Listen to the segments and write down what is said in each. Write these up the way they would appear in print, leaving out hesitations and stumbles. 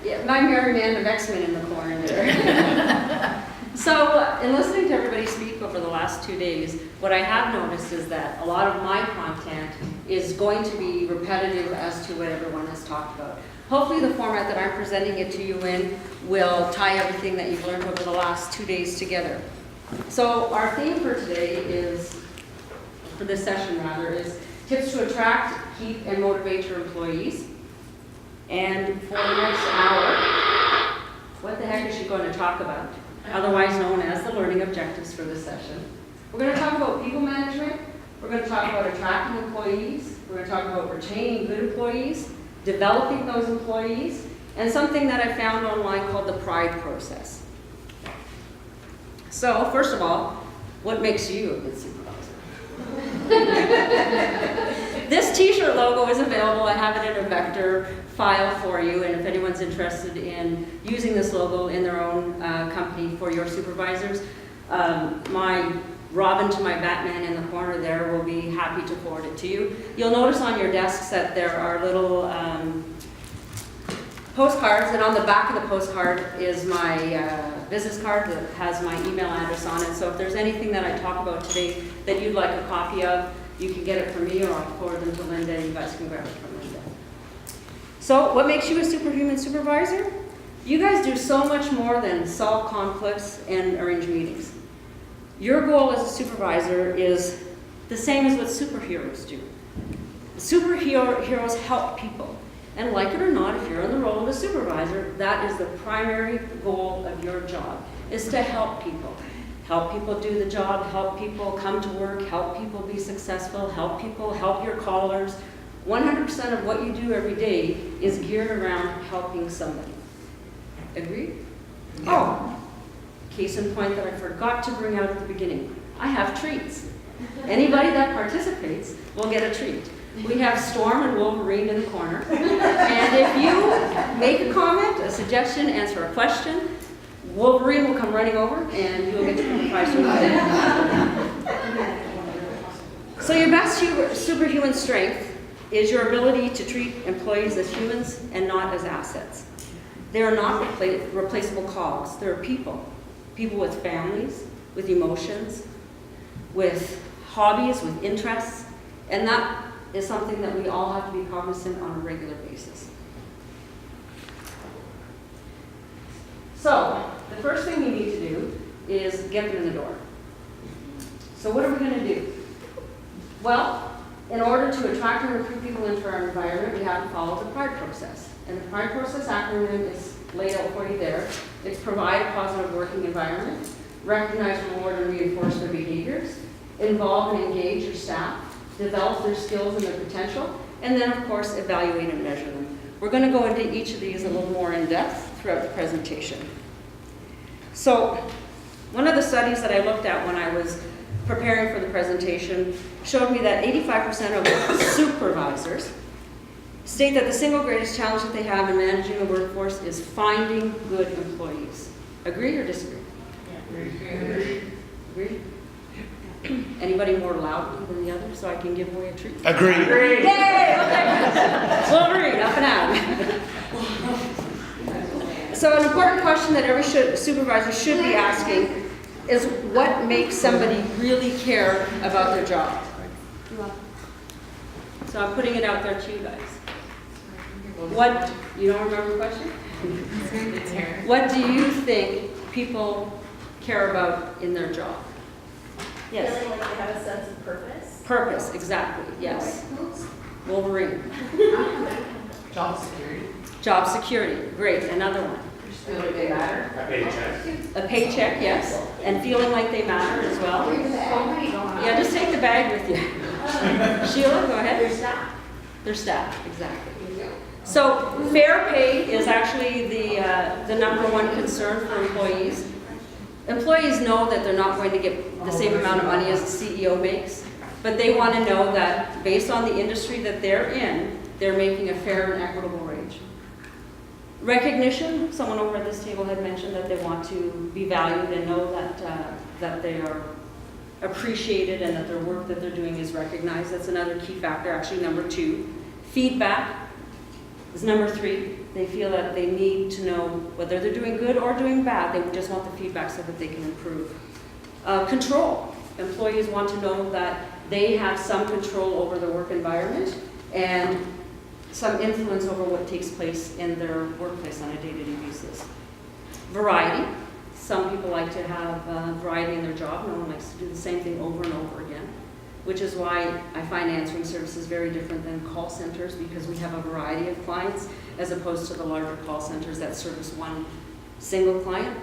Yeah, my merry man of X-Men in the corner there. So, in listening to everybody speak over the last 2 days, what I have noticed is that a lot of my content is going to be repetitive as to what everyone has talked about. Hopefully the format that I'm presenting it to you in will tie everything that you've learned over the last 2 days together. So our theme for today is, for this session rather, is tips to attract, keep, and motivate your employees. And for the next hour, what the heck is she going to talk about? Otherwise known as the learning objectives for this session. We're going to talk about people management. We're going to talk about attracting employees. We're going to talk about retaining good employees, developing those employees, and something that I found online called the pride process. So, first of all, what makes you a good supervisor? This t-shirt logo is available. I have it in a vector file for you, and if anyone's interested in using this logo in their own company for your supervisors, my Robin to my Batman in the corner there will be happy to forward it to you. You'll notice on your desks that there are little postcards, and on the back of the postcard is my business card that has my email address on it. So if there's anything that I talk about today that you'd like a copy of, you can get it from me, or I'll forward them to Linda, and you guys can grab it from Linda. So what makes you a superhuman supervisor? You guys do so much more than solve conflicts and arrange meetings. Your goal as a supervisor is the same as what superheroes do. Superheroes help people. And like it or not, if you're in the role of a supervisor, that is the primary goal of your job, is to help people. Help people do the job, help people come to work, help people be successful, help people, help your callers. 100% of what you do every day is geared around helping somebody. Agreed? Oh, case in point that I forgot to bring out at the beginning. I have treats. Anybody that participates will get a treat. We have Storm and Wolverine in the corner. And if you make a comment, a suggestion, answer a question, Wolverine will come running over and you'll get the prize from them. So your best superhuman strength is your ability to treat employees as humans and not as assets. They are not replaceable cogs. They are people. People with families, with emotions, with hobbies, with interests, and that is something that we all have to be cognizant on a regular basis. So, the first thing we need to do is get them in the door. So what are we going to do? Well, in order to attract and recruit people into our environment, we have to follow the PRIDE process. And the PRIDE process acronym is laid out for you there. It's provide a positive working environment, recognize, reward, and reinforce their behaviors, involve and engage your staff, develop their skills and their potential, and then, of course, evaluate and measure them. We're going to go into each of these a little more in depth throughout the presentation. So, one of the studies that I looked at when I was preparing for the presentation showed me that 85% of supervisors state that the single greatest challenge that they have in managing the workforce is finding good employees. Agree or disagree? Yeah. Agree? Anybody more loudly than the other so I can give away a treat? Agree. Yay! Okay. Wolverine, up and out. So an important question that every supervisor should be asking is what makes somebody really care about their job? So I'm putting it out there to you guys. What, you don't remember the question? It's here. What do you think people care about in their job? Yes. Feeling like they have a sense of purpose. Purpose, exactly, yes. Wolverine. Job security. Job security, great, another one. Feel like they matter. A paycheck. A paycheck, yes, and feeling like they matter as well. Yeah, just take the bag with you. Sheila, go ahead. Their staff. Their staff, exactly. So fair pay is actually the number one concern for employees. Employees know that they're not going to get the same amount of money as the CEO makes, but they want to know that based on the industry that they're in, they're making a fair and equitable wage. Recognition, someone over at this table had mentioned that they want to be valued and know that they are appreciated and that their work that they're doing is recognized. That's another key factor, actually number two. Feedback. is number 3. They feel that they need to know whether they're doing good or doing bad. They just want the feedback so that they can improve. Control. Employees want to know that they have some control over their work environment and some influence over what takes place in their workplace on a day-to-day basis. Variety. Some people like to have variety in their job. No one likes to do the same thing over and over again, which is why I find answering services very different than call centers, because we have a variety of clients as opposed to the larger call centers that service one single client.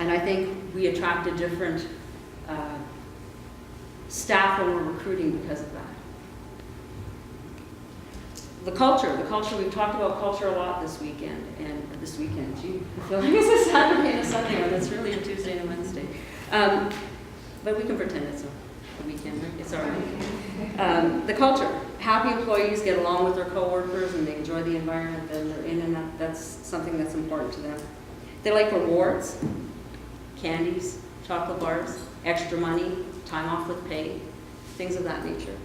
And I think we attract a different staff when we're recruiting because of that. The culture, we've talked about culture a lot this weekend, gee, I feel like it's a Saturday and a Sunday when it's really a Tuesday and a Wednesday. But we can pretend it's a weekend, right? It's all right. The culture, happy employees get along with their coworkers and they enjoy the environment that they're in, and that's something that's important to them. They like rewards, candies, chocolate bars, extra money, time off with pay, things of that nature.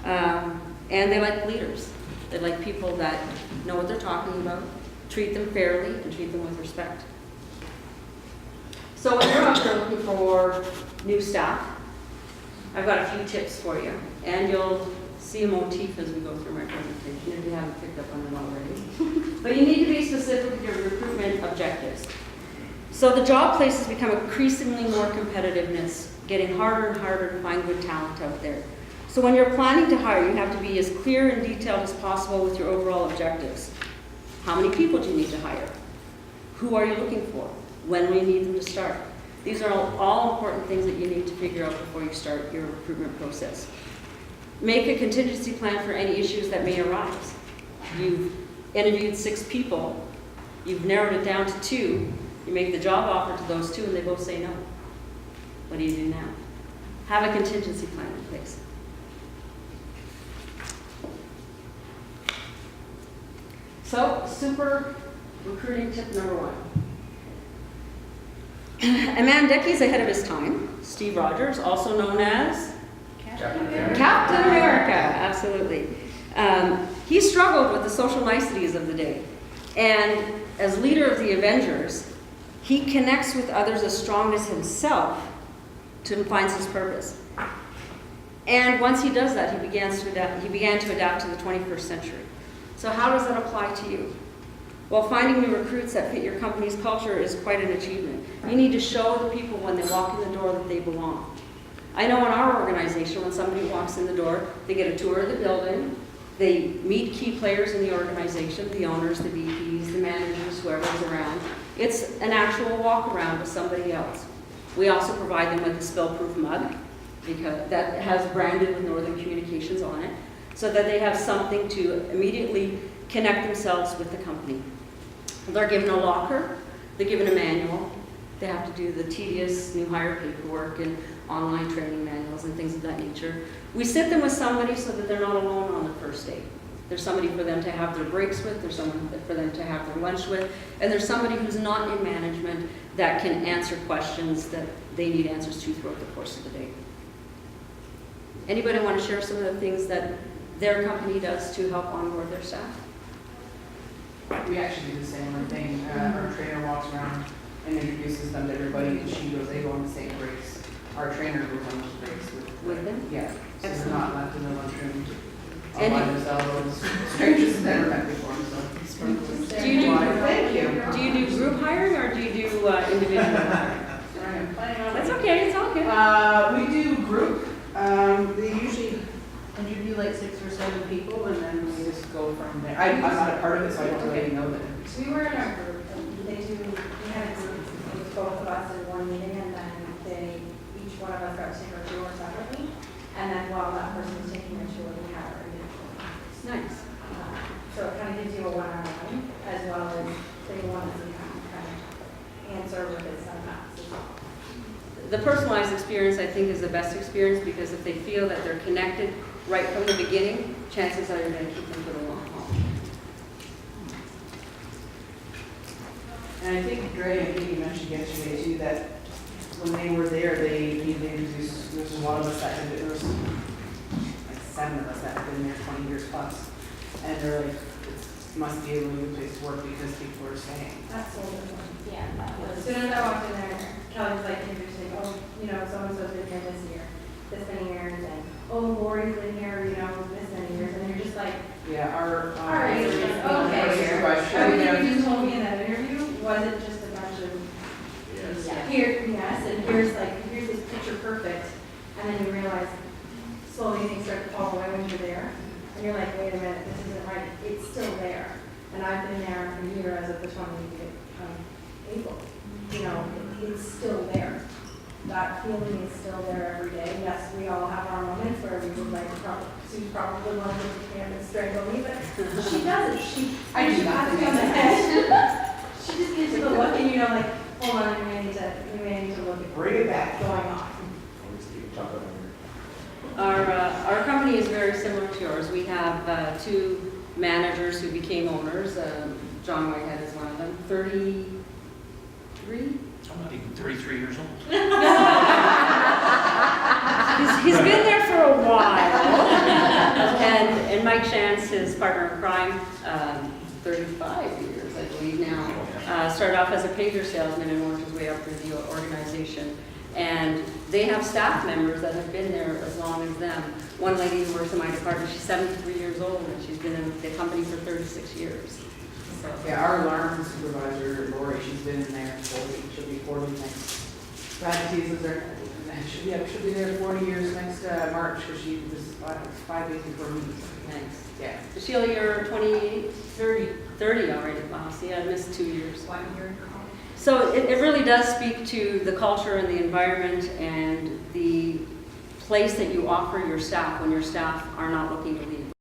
And they like leaders. They like people that know what they're talking about, treat them fairly, and treat them with respect. So when you're out there looking for new staff, I've got a few tips for you, and you'll see a motif as we go through my presentation if you haven't picked up on them already. But you need to be specific with your recruitment objectives. So the job places become increasingly more competitiveness, getting harder and harder to find good talent out there. So when you're planning to hire, you have to be as clear and detailed as possible with your overall objectives. How many people do you need to hire? Who are you looking for? When will you need them to start? These are all important things that you need to figure out before you start your recruitment process. Make a contingency plan for any issues that may arise. You've interviewed 6 people, you've narrowed it down to 2, you make the job offer to those 2 and they both say no. What do you do now? Have a contingency plan in place. So, super recruiting tip number 1. A man decades ahead of his time, Steve Rogers, also known as Captain America, absolutely. He struggled with the social niceties of the day. And as leader of the Avengers, he connects with others as strong as himself to find his purpose. And once he does that, he began to adapt to the 21st century. So how does that apply to you? Well, finding new recruits that fit your company's culture is quite an achievement. You need to show the people when they walk in the door that they belong. I know in our organization, when somebody walks in the door, they get a tour of the building, they meet key players in the organization, the owners, the VPs, the managers, whoever's around. It's an actual walk around with somebody else. We also provide them with a spill-proof mug, because that has branded with Northern Communications on it, so that they have something to immediately connect themselves with the company. They're given a locker, they're given a manual, they have to do the tedious new hire paperwork and online training manuals and things of that nature. We sit them with somebody so that they're not alone on the first day. There's somebody for them to have their breaks with, there's someone for them to have their lunch with, and there's somebody who's not in management that can answer questions that they need answers to throughout the course of the day. Anybody want to share some of the things that their company does to help onboard their staff? We actually do the same thing. Our trainer walks around and introduces them to everybody, and they go on the same breaks. Our trainer goes on those breaks With them? Yeah, so they're Excellent. not left in the lunchroom all And by you- themselves. Strangers have never met before, so. Do you do, Thank you. do you do group hiring or do you do individual hiring? That's okay, it's all good. We do group. They usually interview like 6 or 7 people, and then we just go from there. I'm not a part of it, so I don't really know that. We were in a group, and we had a group, it was both of us in one meeting, and then each one of us got to take our tour separately, and then while that person was taking their tour, we had our individual meetings. Nice. So it kind of gives you a one-on-one, as well as they want to kind of answer with this and that as well. The personalized experience, I think, is the best experience, because if they feel that they're connected right from the beginning, chances are you're going to keep them for the long haul. And I think Dre and Katie mentioned yesterday too that when they were there, they introduced, there's a lot of us that had, there was like 7 of us that have been there 20 years plus. And they're like, must be a really good place to work because people are staying. That's so different. Yeah, that As was. soon as I walked in there, Kelly's like, interesting, oh, you know, so-and-so's been here this many years, and, oh, Lori's been here, you know, this many years, and you're just like, Yeah, our, all right, supervisor, everything you told me in that interview wasn't just a bunch of, Yeah. here, yes, and here's this picture perfect, and then you realize slowly things start to fall away when you're there, and you're like, wait a minute, this isn't right, it's still there, and I've been there a year as of the 20th of April, you know, it's still there. That feeling is still there every day. Yes, we all have our moments where we would like to Sue's probably one of the camp and strangle me, but she doesn't. I do she not pats me on the head. She just gives you the look and you know, like, hold on, you may need to look at Bring it back. what's going on. Our company is very similar to yours. We have two managers who became owners. John Whitehead is one of them, 33? I'm not even 33 years old. He's been there for a while. And Mike Shantz, his partner in crime, 35 years, I believe now. Started off as a pager salesman and worked his way up through the organization. And they have staff members that have been there as long as them. One lady who works in my department, she's 73 years old, and she's been in the company for 36 years. So, Yeah, our alarm supervisor, Lori, she's been in there 40, she'll be 40 next. Brad teases her, she'll be there 40 years next March, because she was 5 days before me. thanks. Yeah. Sheila, you're 28, 30 already. Wow, see, I missed 2 years. 1 year in college. So it really does speak to the culture and the environment and the place that you offer your staff when your staff are not looking to leave.